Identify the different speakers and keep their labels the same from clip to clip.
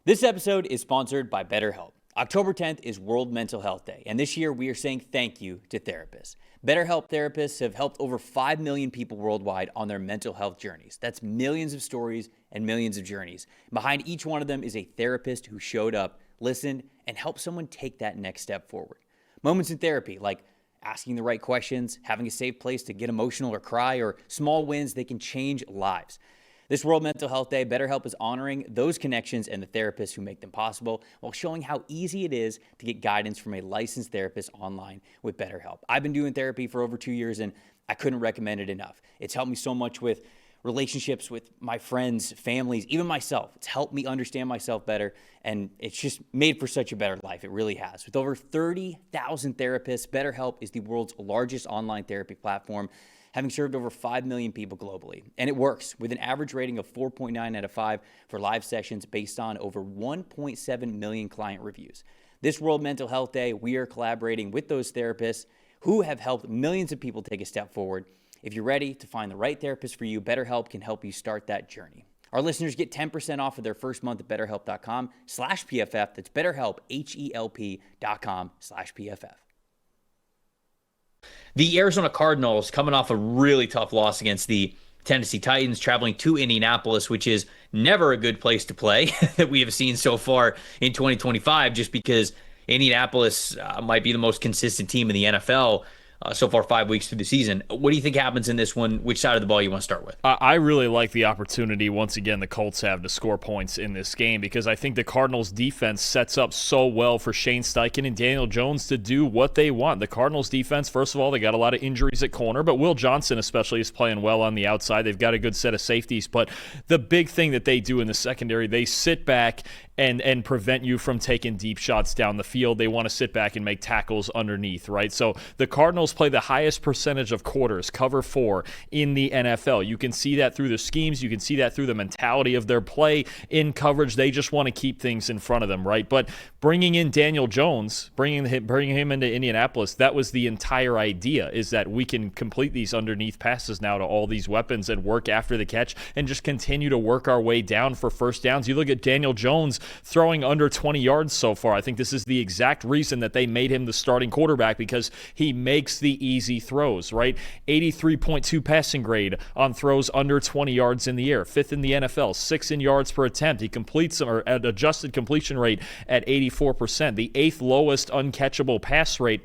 Speaker 1: This episode is sponsored by BetterHelp. October 10th is World Mental Health Day, and this year we are saying thank you to therapists. BetterHelp therapists have helped over 5 million people worldwide on their mental health journeys. That's millions of stories and millions of journeys. Behind each one of them is a therapist who showed up, listened, and helped someone take that next step forward. Moments in therapy, like asking the right questions, having a safe place to get emotional or cry, or small wins, they can change lives. This World Mental Health Day, BetterHelp is honoring those connections and the therapists who make them possible while showing how easy it is to get guidance from a licensed therapist online with BetterHelp. I've been doing therapy for over 2 years and I couldn't recommend it enough. It's helped me so much with relationships with my friends, families, even myself. It's helped me understand myself better, and it's just made for such a better life. It really has. With over 30,000 therapists, BetterHelp is the world's largest online therapy platform, having served over 5 million people globally. And it works with an average rating of 4.9 out of 5 for live sessions based on over 1.7 million client reviews. This World Mental Health Day, we are collaborating with those therapists who have helped millions of people take a step forward. If you're ready to find the right therapist for you, BetterHelp can help you start that journey. Our listeners get 10% off of their first month at BetterHelp.com/PFF. That's BetterHelp, HELP.com/PFF. The Arizona Cardinals coming off a really tough loss against the Tennessee Titans, traveling to Indianapolis, which is never a good place to play that we have seen so far in 2025, just because Indianapolis might be the most consistent team in the NFL so far 5 weeks through the season. What do you think happens in this one? Which side of the ball you want to start with?
Speaker 2: I really like the opportunity, once again, the Colts have to score points in this game, because I think the Cardinals defense sets up so well for Shane Steichen and Daniel Jones to do what they want. The Cardinals defense, first of all, they got a lot of injuries at corner, but Will Johnson especially is playing well on the outside. They've got a good set of safeties, but the big thing that they do in the secondary, they sit back and prevent you from taking deep shots down the field. They want to sit back and make tackles underneath, right? So the Cardinals play the highest percentage of quarters, cover 4, in the NFL. You can see that through the schemes. You can see that through the mentality of their play in coverage. They just want to keep things in front of them, right? But bringing in Daniel Jones, bringing him into Indianapolis, that was the entire idea, is that we can complete these underneath passes now to all these weapons and work after the catch and just continue to work our way down for first downs. You look at Daniel Jones throwing under 20 yards so far. I think this is the exact reason that they made him the starting quarterback, because he makes the easy throws, right? 83.2 passing grade on throws under 20 yards in the air, 5th in the NFL, 6th in yards per attempt. He completes them, or at adjusted completion rate at 84%, the 8th lowest uncatchable pass rate.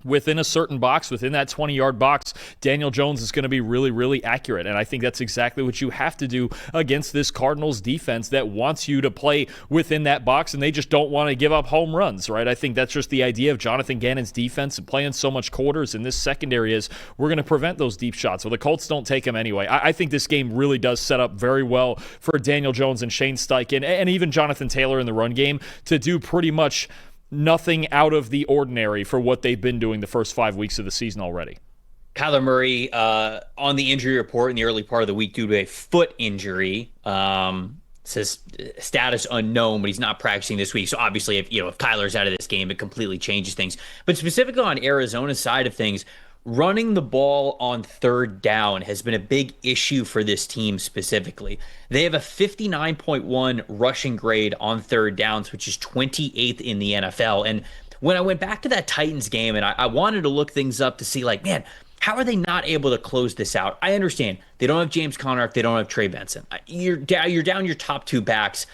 Speaker 2: Within a certain box, within that 20-yard box, Daniel Jones is going to be really, really accurate. And I think that's exactly what you have to do against this Cardinals defense that wants you to play within that box, and they just don't want to give up home runs, right? I think that's just the idea of Jonathan Gannon's defense and playing so much quarters in this secondary, is we're going to prevent those deep shots. Well, the Colts don't take them anyway. I think this game really does set up very well for Daniel Jones and Shane Steichen and even Jonathan Taylor in the run game to do pretty much nothing out of the ordinary for what they've been doing the first 5 weeks of the season already.
Speaker 1: Kyler Murray on the injury report in the early part of the week due to a foot injury. Says status unknown, but he's not practicing this week. So obviously, if Kyler's out of this game, it completely changes things. But specifically on Arizona's side of things, running the ball on third down has been a big issue for this team specifically. They have a 59.1 rushing grade on third downs, which is 28th in the NFL. And when I went back to that Titans game and I wanted to look things up to see, like, man, how are they not able to close this out? I understand they don't have James Conner, they don't have Trey Benson. You're down your top 2 backs.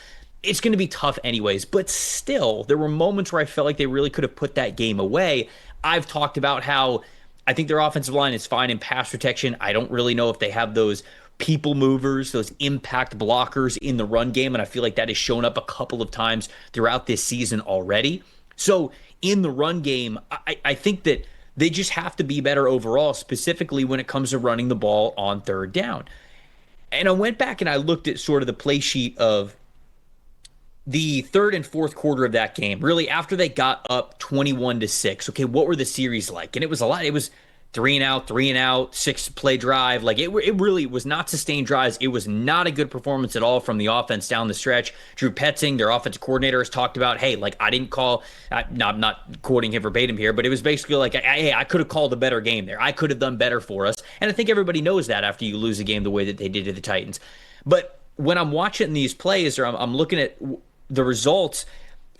Speaker 1: It's going to be tough anyways, but still, there were moments where I felt like they really could have put that game away. I've talked about how I think their offensive line is fine in pass protection. I don't really know if they have those people movers, those impact blockers in the run game, and I feel like that has shown up a couple of times throughout this season already. So in the run game, I think that they just have to be better overall, specifically when it comes to running the ball on third down. And I went back and I looked at sort of the play sheet of the third and fourth quarter of that game, really after they got up 21-6. Okay, what were the series like? And it was a lot. It was 3 and out, 6-play drive. Like it really was not sustained drives. It was not a good performance at all from the offense down the stretch. Drew Petzing, their offensive coordinator, has talked about, hey, like I didn't call. I'm not quoting him verbatim here, but it was basically like, hey, I could have called a better game there. I could have done better for us. And I think everybody knows that after you lose a game the way that they did to the Titans. But when I'm watching these plays, or I'm looking at the results,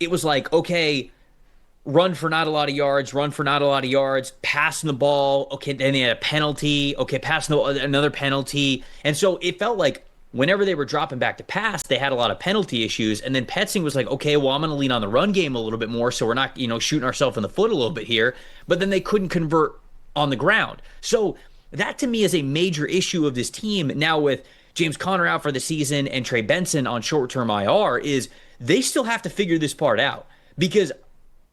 Speaker 1: it was like, okay, run for not a lot of yards, run for not a lot of yards, passing the ball. Okay, then they had a penalty. Okay, passing another penalty. And so it felt like whenever they were dropping back to pass, they had a lot of penalty issues. And then Petzing was like, okay, well, I'm going to lean on the run game a little bit more. So we're not, shooting ourselves in the foot a little bit here. But then they couldn't convert on the ground. So that to me is a major issue of this team now with James Conner out for the season and Trey Benson on short-term IR is they still have to figure this part out because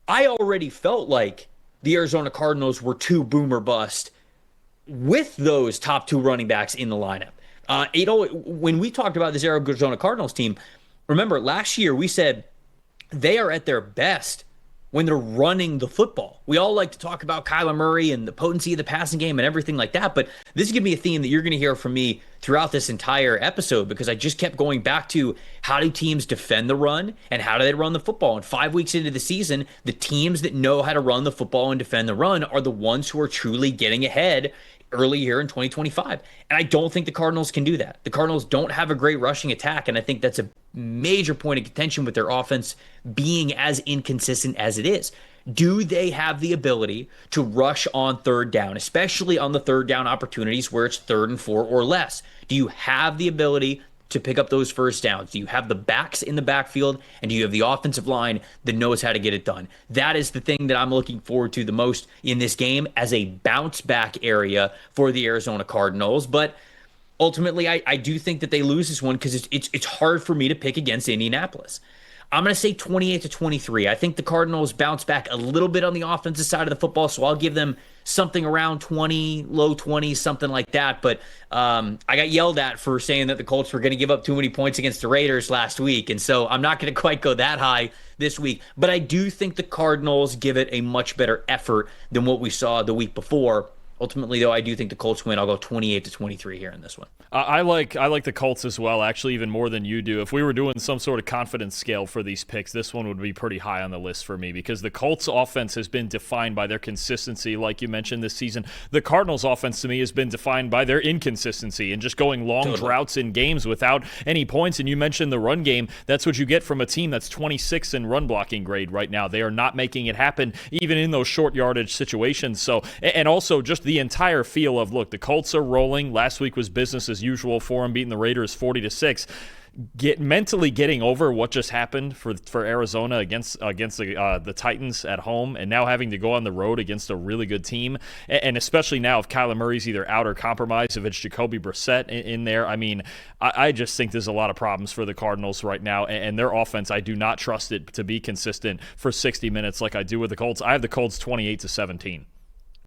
Speaker 1: I already felt like the Arizona Cardinals were too boom or bust with those top two running backs in the lineup. When we talked about this Arizona Cardinals team, remember last year we said they are at their best when they're running the football. We all like to talk about Kyler Murray and the potency of the passing game and everything like that, but this is going to be a theme that you're going to hear from me throughout this entire episode because I just kept going back to how do teams defend the run and how do they run the football. And 5 weeks into the season, the teams that know how to run the football and defend the run are the ones who are truly getting ahead early here in 2025. And I don't think the Cardinals can do that. The Cardinals don't have a great rushing attack, and I think that's a major point of contention with their offense being as inconsistent as it is. Do they have the ability to rush on third down, especially on the third down opportunities where it's 3rd and 4 or less? Do you have the ability to pick up those first downs? Do you have the backs in the backfield, and do you have the offensive line that knows how to get it done? That is the thing that I'm looking forward to the most in this game as a bounce back area for the Arizona Cardinals. But ultimately, I do think that they lose this one because it's hard for me to pick against Indianapolis. I'm going to say 28-23. I think the Cardinals bounce back a little bit on the offensive side of the football, so I'll give them something around 20, low 20s, something like that. But I got yelled at for saying that the Colts were going to give up too many points against the Raiders last week, and so I'm not going to quite go that high this week. But I do think the Cardinals give it a much better effort than what we saw the week before. Ultimately, though, I do think the Colts win. I'll go 28-23 here in this one.
Speaker 2: I like the Colts as well, actually, even more than you do. If we were doing some sort of confidence scale for these picks, this one would be pretty high on the list for me because the Colts offense has been defined by their consistency, like you mentioned this season. The Cardinals offense, to me, has been defined by their inconsistency and just going long droughts in games without any points. And you mentioned the run game. That's what you get from a team that's 26 in run blocking grade right now. They are not making it happen, even in those short yardage situations. So, and also just the entire feel of, look, the Colts are rolling. Last week was business as usual for them, beating the Raiders 40-6. Mentally getting over what just happened for Arizona against the Titans at home, and now having to go on the road against a really good team, and especially now if Kyler Murray's either out or compromised, if it's Jacoby Brissett in there. I mean, I just think there's a lot of problems for the Cardinals right now, and their offense, I do not trust it to be consistent for 60 minutes like I do with the Colts. I have the Colts 28-17.